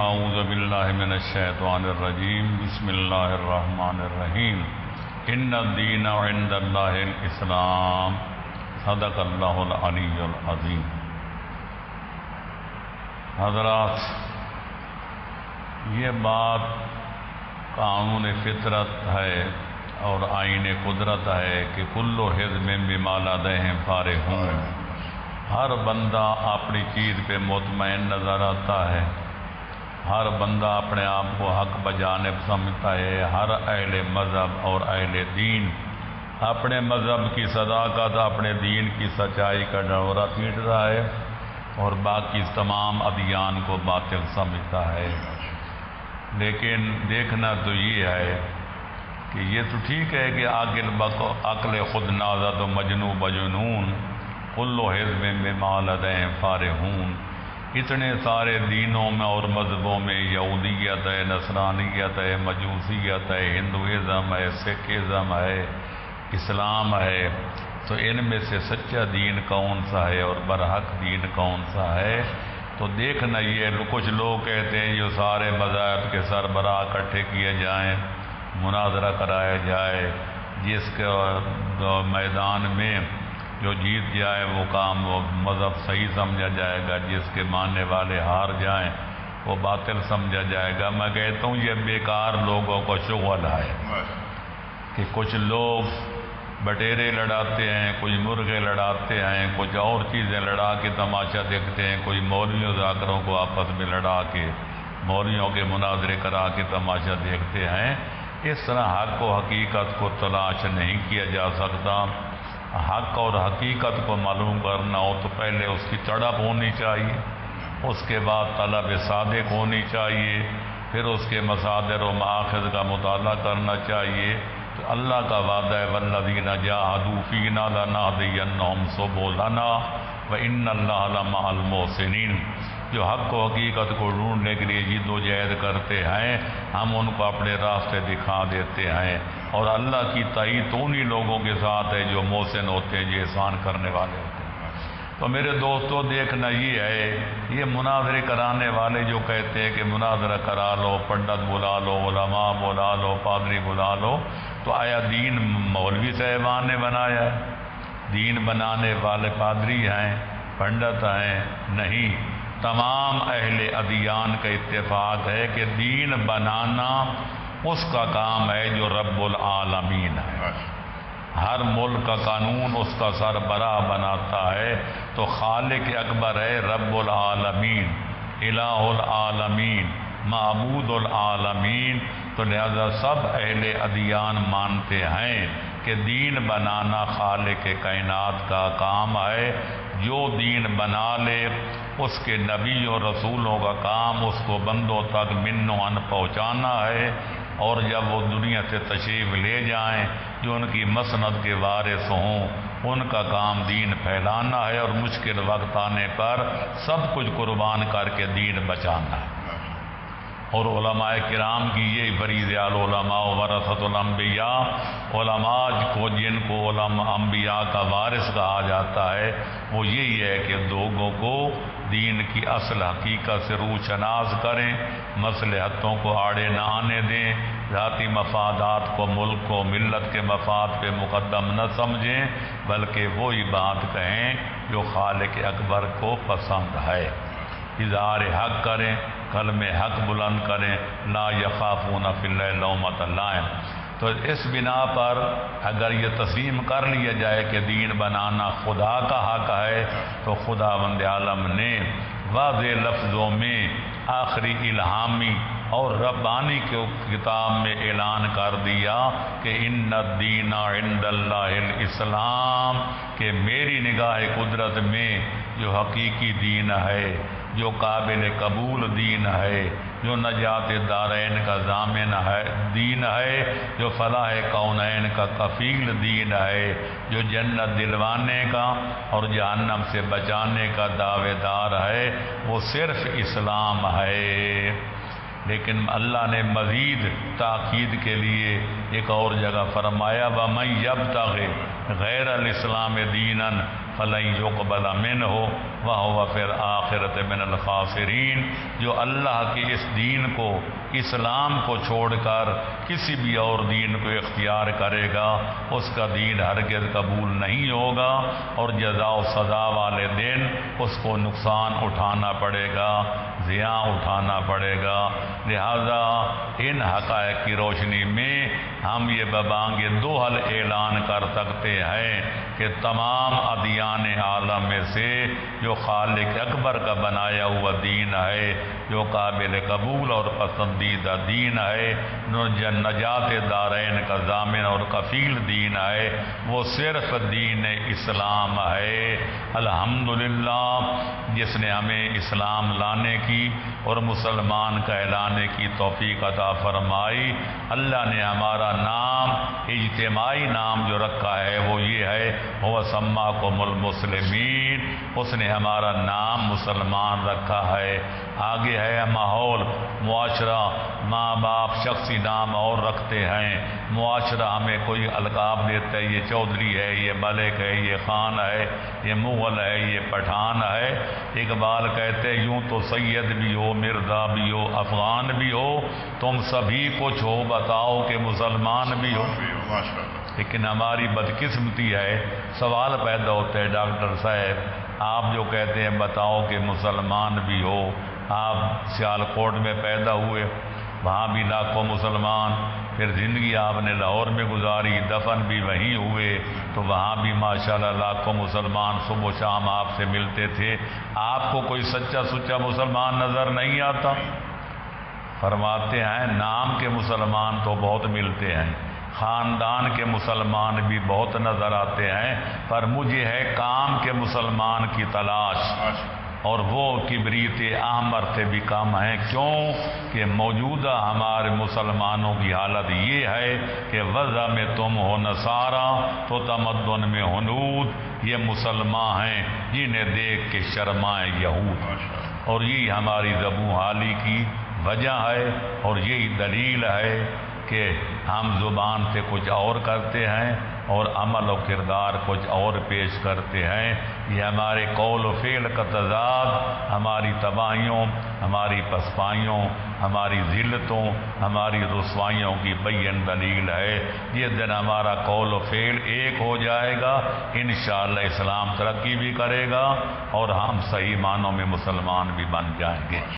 اعوذ باللہ من الشیطان الرجیم بسم اللہ الرحمن الرحیم ان الدین عند اللہ الاسلام صدق اللہ العلی العظیم۔ حضرات، یہ بات قانون فطرت ہے اور آئین قدرت ہے کہ کل حزب بما لدیہم فارغون۔ ہر بندہ اپنی چیز پہ مطمئن نظر آتا ہے، ہر بندہ اپنے آپ کو حق بجانب سمجھتا ہے۔ ہر اہل مذہب اور اہل دین اپنے مذہب کی صداقت، اپنے دین کی سچائی کا ڈھورا پیٹ رہا ہے اور باقی تمام ادیان کو باطل سمجھتا ہے۔ لیکن دیکھنا تو یہ ہے کہ یہ تو ٹھیک ہے کہ عقل خود نازد و مجنون بجنون کل حزب بما لدیہم فارغون۔ اتنے سارے دینوں میں اور مذہبوں میں یہودیت ہے، نصرانیت ہے، مجوسیت ہے، ہندوازم ہے، سکھزم ہے، اسلام ہے، تو ان میں سے سچا دین کون سا ہے اور برحق دین کون سا ہے؟ تو دیکھنا یہ کچھ لوگ کہتے ہیں جو سارے مذاہب کے سربراہ اکٹھے کیے جائیں، مناظرہ کرایا جائے، جس کے میدان میں جو جیت جائے وہ کام وہ مذہب صحیح سمجھا جائے گا، جس کے ماننے والے ہار جائیں وہ باطل سمجھا جائے گا۔ میں کہتا ہوں یہ بیکار لوگوں کو شغل ہے کہ کچھ لوگ بٹیرے لڑاتے ہیں، کچھ مرغے لڑاتے ہیں، کچھ اور چیزیں لڑا کے تماشا دیکھتے ہیں، کوئی مولویوں ذاکروں کو آپس میں لڑا کے مولویوں کے مناظرے کرا کے تماشا دیکھتے ہیں۔ اس طرح حق و حقیقت کو تلاش نہیں کیا جا سکتا۔ حق اور حقیقت کو معلوم کرنا ہو تو پہلے اس کی تڑپ ہونی چاہیے، اس کے بعد طلب صادق ہونی چاہیے، پھر اس کے مصادر و مآخذ کا مطالعہ کرنا چاہیے۔ تو اللہ کا وعدہ ہے والذین جاہدوا فینا لنہدینہم سبلنا وان اللہ لمع المحسنین۔ جو حق و حقیقت کو ڈھونڈنے کے لیے جد و جہد کرتے ہیں ہم ان کو اپنے راستے دکھا دیتے ہیں، اور اللہ کی تائید تو انہی لوگوں کے ساتھ ہے جو محسن ہوتے ہیں، جو احسان کرنے والے ہوتے ہیں۔ تو میرے دوستو دیکھنا یہ ہے، یہ مناظرے کرانے والے جو کہتے ہیں کہ مناظرہ کرا لو، پنڈت بلا لو، علماء بلا لو، پادری بلا لو، تو آیا دین مولوی صاحبان نے بنایا ہے؟ دین بنانے والے پادری ہیں، پنڈت ہیں؟ نہیں، تمام اہل ادیان کا اتفاق ہے کہ دین بنانا اس کا کام ہے جو رب العالمین ہے۔ ہر ملک کا قانون اس کا سربراہ بناتا ہے، تو خالق اکبر ہے رب العالمین، الہ العالمین، معبود العالمین۔ تو لہذا سب اہل ادیان مانتے ہیں کہ دین بنانا خالق کائنات کا کام ہے۔ جو دین بنا لے اس کے نبی اور رسولوں کا کام اس کو بندوں تک من و ان پہنچانا ہے، اور جب وہ دنیا سے تشریف لے جائیں جو ان کی مسند کے وارث ہوں ان کا کام دین پھیلانا ہے، اور مشکل وقت آنے پر سب کچھ قربان کر کے دین بچانا ہے۔ اور علماء کرام کی یہی فریضہ، العلماء ورثۃ الانبیاء، علماء کو جن کو علماء انبیاء کا وارث کہا جاتا ہے، وہ یہی ہے کہ لوگوں کو دین کی اصل حقیقت سے روشناس کریں، مصلحتوں کو آڑے نہ آنے دیں، ذاتی مفادات کو ملک کو ملت کے مفاد پہ مقدم نہ سمجھیں، بلکہ وہی بات کہیں جو خالق اکبر کو پسند ہے۔ اظہار حق کریں، کلمہ حق بلند کریں، لا یخافون فی اللہ لومۃ لائم۔ تو اس بنا پر اگر یہ تسلیم کر لیا جائے کہ دین بنانا خدا کا حق ہے، تو خداوند عالم نے واضح لفظوں میں آخری الہامی اور ربانی کے کتاب میں اعلان کر دیا کہ ان الدین عند اللہ الاسلام، کہ میری نگاہ قدرت میں جو حقیقی دین ہے، جو قابل قبول دین ہے، جو نجات دارین کا ضامن ہے دین ہے، جو فلاح کونین کا کفیل دین ہے، جو جنت دلوانے کا اور جہنم سے بچانے کا دعوے دار ہے، وہ صرف اسلام ہے۔ لیکن اللہ نے مزید تاکید کے لیے ایک اور جگہ فرمایا وَمَن يَبْتَغِ غَيْرَ الْإِسْلَامِ دِينًا فلن يقبل منه وهو في الآخرة من الخاسرین۔ جو اللہ کے اس دین کو، اسلام کو چھوڑ کر کسی بھی اور دین کو اختیار کرے گا، اس کا دین ہرگز قبول نہیں ہوگا، اور جزا و سزا والے دن اس کو نقصان اٹھانا پڑے گا، زیاں اٹھانا پڑے گا۔ لہذا ان حقائق کی روشنی میں ہم یہ ببانگ دوحل اعلان کر سکتے ہیں کہ تمام ادیان عالم میں سے جو خالق اکبر کا بنایا ہوا دین ہے، جو قابل قبول اور پسندیدہ دین ہے، نجات دارین کا ضامن اور کفیل دین ہے، وہ صرف دین اسلام ہے۔ الحمدللہ جس نے ہمیں اسلام لانے کی اور مسلمان کہلانے کی توفیق عطا فرمائی۔ اللہ نے ہمارا نام، اجتماعی نام جو رکھا ہے وہ یہ ہے، هو سماکم المسلمین، اس نے ہمارا نام مسلمان رکھا ہے۔ آگے ہے ماحول، معاشرہ، ماں باپ شخصی نام اور رکھتے ہیں، معاشرہ ہمیں کوئی القاب دیتا ہے، یہ چودھری ہے، یہ ملک ہے، یہ خان ہے، یہ مغل ہے، یہ پٹھان ہے۔ اقبال کہتے ہیں یوں تو سید بھی ہو، مرزا بھی ہو، افغان بھی ہو، تم سبھی کچھ ہو، بتاؤ کہ مسلمان بھی ہو۔ لیکن ہماری بدقسمتی ہے، سوال پیدا ہوتا ہے ڈاکٹر صاحب آپ جو کہتے ہیں بتاؤ کہ مسلمان بھی ہو، آپ سیالکوٹ میں پیدا ہوئے، وہاں بھی لاکھوں مسلمان، پھر زندگی آپ نے لاہور میں گزاری، دفن بھی وہیں ہوئے، تو وہاں بھی ماشاءاللہ لاکھوں مسلمان صبح و شام آپ سے ملتے تھے، آپ کو کوئی سچا سچا مسلمان نظر نہیں آتا؟ فرماتے ہیں نام کے مسلمان تو بہت ملتے ہیں، خاندان کے مسلمان بھی بہت نظر آتے ہیں، پر مجھے ہے کام کے مسلمان کی تلاش، اور وہ کبریت احمر سے بھی کم ہیں۔ کیوں کہ موجودہ ہمارے مسلمانوں کی حالت یہ ہے کہ وضع میں تم ہو نصارہ تو تمدن میں ہنود، یہ مسلمان ہیں جنہیں دیکھ کے شرمائیں یہود، اور یہی ہماری زبوں حالی کی وجہ ہے، اور یہی دلیل ہے کہ ہم زبان سے کچھ اور کرتے ہیں اور عمل و کردار کچھ اور پیش کرتے ہیں۔ یہ ہمارے قول و فعل کا تضاد ہماری تباہیوں، ہماری پسپائیوں، ہماری ذلتوں، ہماری رسوائیوں کی بین دلیل ہے۔ جس دن ہمارا قول و فعل ایک ہو جائے گا انشاءاللہ اسلام ترقی بھی کرے گا اور ہم صحیح معنوں میں مسلمان بھی بن جائیں گے۔